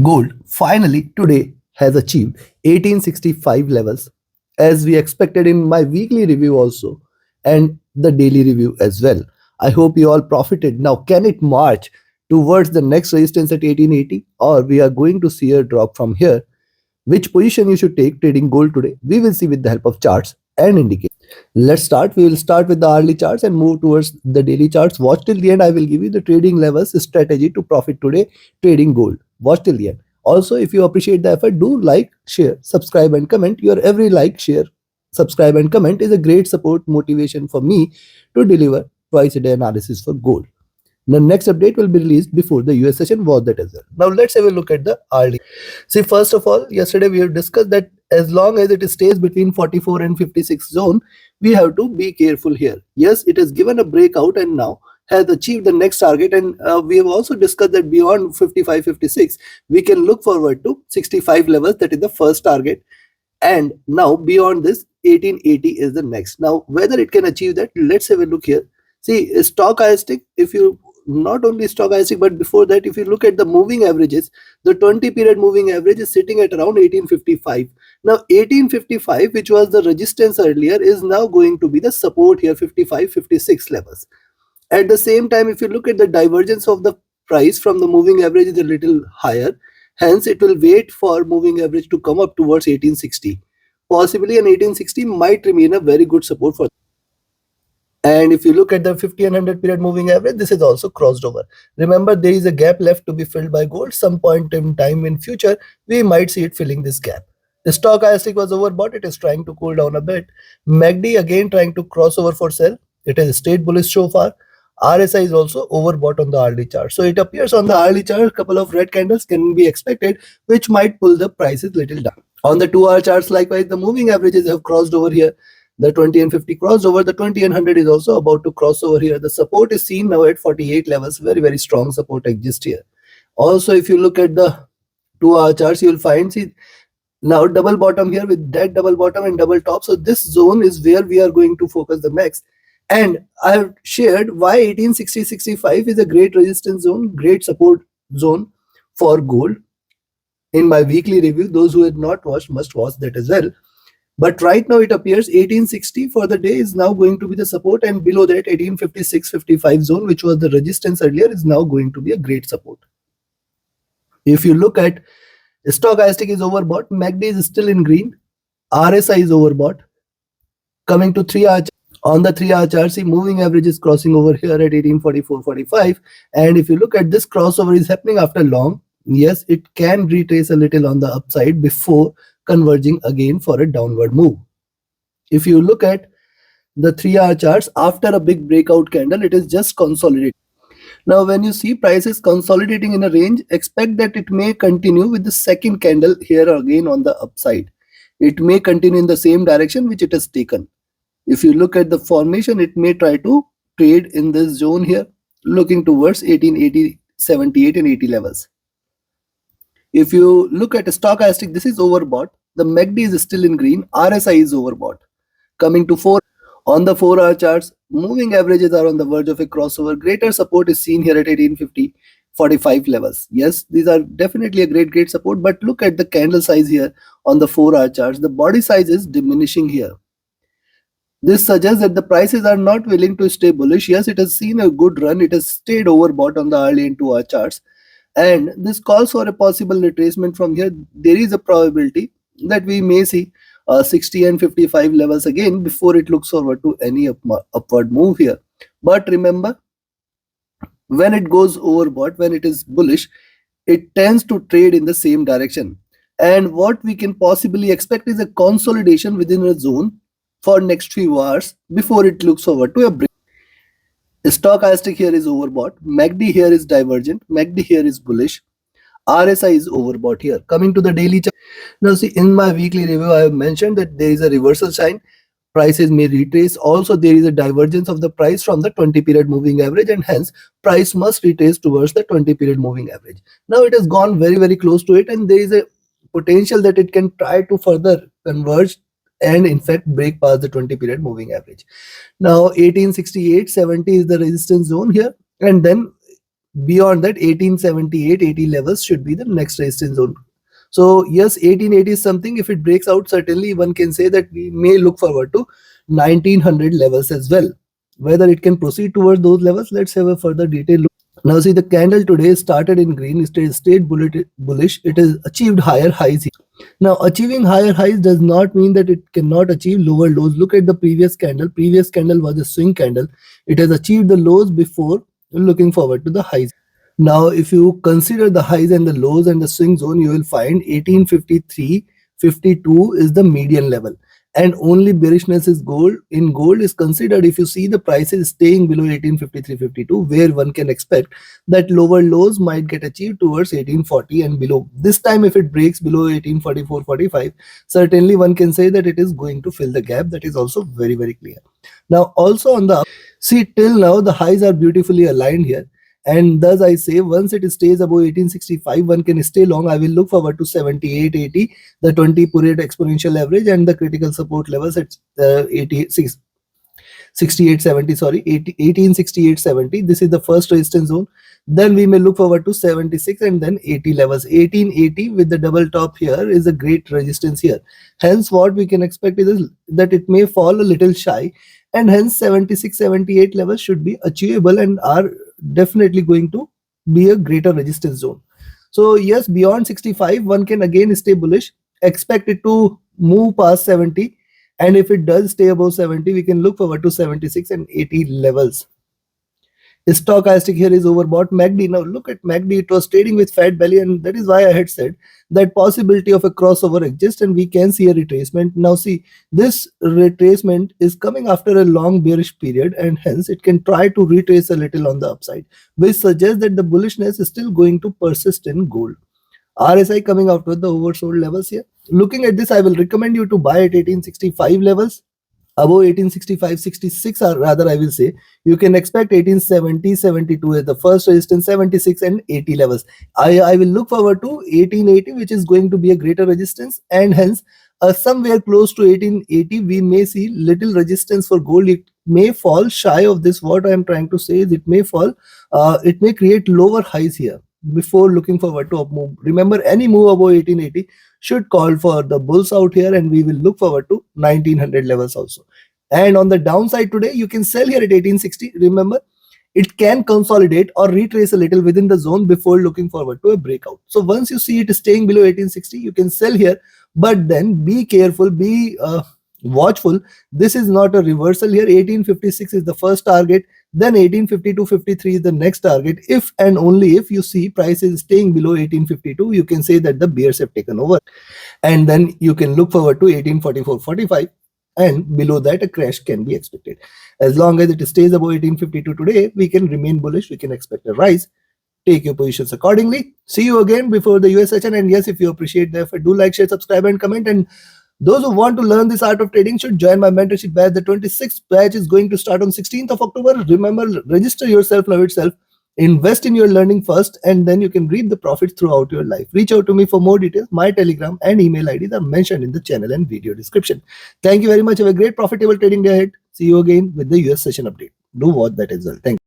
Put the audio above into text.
Gold finally today has achieved 1865 levels as we expected in my weekly review also and the daily review as well. I hope you all profited. Now can it march towards the next resistance at 1880 or we are going to see a drop from here? Which position you should take trading gold today? We will see with the help of charts and indicators. Let's start. We will start with the hourly charts and move towards the daily charts. Watch till the end. I will give you the trading levels strategy to profit today trading gold. Watch till the end. Also, if you appreciate the effort, do like, share, subscribe, and comment. Your every like, share, subscribe, and comment is a great support motivation for me to deliver twice a day analysis for gold. The next update will be released before the US session was that as well. Now let's have a look at the hourly. See, first of all, yesterday we have discussed that as long as it stays between 44 and 56 zone, we have to be careful here. Yes, it has given a breakout and now has achieved the next target, and we have also discussed that beyond 55, 56, we can look forward to 65 levels. That is the first target, and now beyond this 1880 is the next. Now whether it can achieve that, let's have a look here. See, stochastic, if you not only stochastic, but before that, if you look at the moving averages, the 20 period moving average is sitting at around 1855. Now 1855, which was the resistance earlier, is now going to be the support here, 55, 56 levels. At the same time, if you look at the divergence of the price from the moving average is a little higher, hence it will wait for moving average to come up towards 1860. Possibly an 1860 might remain a very good support for. And if you look at the 50 and 100 period moving average, this is also crossed over. Remember, there is a gap left to be filled by gold. Some point in time in future, we might see it filling this gap. The stochastic was overbought. It is trying to cool down a bit. MACD again trying to cross over for sell. It has stayed bullish so far. RSI is also overbought on the hourly chart. So it appears on the hourly chart, a couple of red candles can be expected, which might pull the prices little down. On the 2 hour charts, likewise, the moving averages have crossed over here. The 20 and 50 crossed over. The 20 and 100 is also about to cross over here. The support is seen now at 48 levels. Very, very strong support exists here. Also, if you look at the 2 hour charts, you will find, see, now double bottom here with that double bottom and double top. So this zone is where we are going to focus the next. And I have shared why 1860-65 is a great resistance zone, great support zone for gold in my weekly review. Those who had not watched must watch that as well. But right now it appears 1860 for the day is now going to be the support, and below that 1856-55 zone, which was the resistance earlier, is now going to be a great support. If you look at stochastic is overbought, MACD is still in green, RSI is overbought. Coming to 3 hour, on the 3 hour chart, see, moving average is crossing over here at 1844.45, and if you look at this crossover is happening after long. Yes, it can retrace a little on the upside before converging again for a downward move. If you look at the 3 hour charts, after a big breakout candle, it is just consolidating. Now when you see prices consolidating in a range, expect that it may continue with the second candle here again on the upside. It may continue in the same direction which it has taken. If you look at the formation, it may try to trade in this zone here, looking towards 1880, 78 and 80 levels. If you look at a stochastic, this is overbought. The MACD is still in green. RSI is overbought. Coming to 4, on the 4 hour charts, moving averages are on the verge of a crossover. Greater support is seen here at 1850-45 levels. Yes, these are definitely a great support. But look at the candle size here on the 4 hour charts. The body size is diminishing here. This suggests that the prices are not willing to stay bullish. Yes, it has seen a good run. It has stayed overbought on the early and 2 hour charts. And this calls for a possible retracement from here. There is a probability that we may see 60 and 55 levels again before it looks forward to any upward move here. But remember, when it goes overbought, when it is bullish, it tends to trade in the same direction. And what we can possibly expect is a consolidation within a zone for next few hours before it looks forward to a break. Stochastic here is overbought. MACD here is divergent. MACD here is bullish. RSI is overbought here. Coming to the daily chart. Now see, in my weekly review, I have mentioned that there is a reversal sign. Prices may retrace. Also, there is a divergence of the price from the 20 period moving average, and hence price must retrace towards the 20 period moving average. Now it has gone very close to it, and there is a potential that it can try to further converge and in fact break past the 20 period moving average. Now 1868-70 is the resistance zone here, and then Beyond that, 1878, 80 levels should be the next resistance zone. So yes, 1880 is something. If it breaks out, certainly one can say that we may look forward to 1900 levels as well. Whether it can proceed towards those levels, let's have a further detailed look. Now see, the candle today started in green, it stayed bullish. It has achieved higher highs here. Now, achieving higher highs does not mean that it cannot achieve lower lows. Look at the previous candle. Previous candle was a swing candle. It has achieved the lows before looking forward to the highs. Now, if you consider the highs and the lows and the swing zone, you will find 1853.52 is the median level. And only bearishness is gold is considered if you see the prices staying below 1853.52, where one can expect that lower lows might get achieved towards 1840 and below. This time, if it breaks below 1844.45, certainly one can say that it is going to fill the gap. That is also very, very clear. Now, also on the see, till now the highs are beautifully aligned here. And thus I say, once it stays above 1865, one can stay long. I will look forward to 7880, the 20 period exponential average, and the critical support levels at 86. 6870, sorry, 1868.70. This is the first resistance zone. Then we may look forward to 76 and then 80 levels. 1880 with the double top here is a great resistance here. Hence, what we can expect is that it may fall a little shy, and hence 76, 78 levels should be achievable and are definitely going to be a greater resistance zone. So yes, beyond 65, one can again stay bullish, expect it to move past 70, and if it does stay above 70, we can look forward to 76 and 80 levels. Stochastic here is overbought. MACD, now look at MACD, it was trading with fat belly, and that is why I had said that possibility of a crossover exists and we can see a retracement. Now see, this retracement is coming after a long bearish period, and hence it can try to retrace a little on the upside, which suggests that the bullishness is still going to persist in gold. RSI coming out with the oversold levels here. Looking at this, I will recommend you to buy at 1865 levels. Above 1865-66, or rather I will say, you can expect 1870-72 as the first resistance, 76 and 80 levels. I will look forward to 1880, which is going to be a greater resistance, and hence somewhere close to 1880 we may see little resistance for gold. It may fall shy of this. What I am trying to say is it may fall, it may create lower highs here before looking forward to a move. Remember, any move above 1880 should call for the bulls out here, and we will look forward to 1900 levels also. And on the downside today, you can sell here at 1860. Remember, it can consolidate or retrace a little within the zone before looking forward to a breakout. So once you see it staying below 1860, you can sell here, but then be careful, be watchful. This is not a reversal here. 1856 is the first target, then 1852.53 is the next target. If and only if you see prices staying below 1852, you can say that the bears have taken over, and then you can look forward to 1844.45, and below that a crash can be expected. As long as it stays above 1852 today, we can remain bullish, we can expect a rise. Take your positions accordingly. See you again before the US session. And yes, if you appreciate the effort, do like, share, subscribe, and comment. And those who want to learn this art of trading should join my mentorship batch. The 26th batch is going to start on 16th of October. Remember, register yourself now itself. Invest in your learning first, and then you can reap the profits throughout your life. Reach out to me for more details. My Telegram and email IDs are mentioned in the channel and video description. Thank you very much. Have a great profitable trading day ahead. See you again with the US session update. Do watch that as well. Thank you.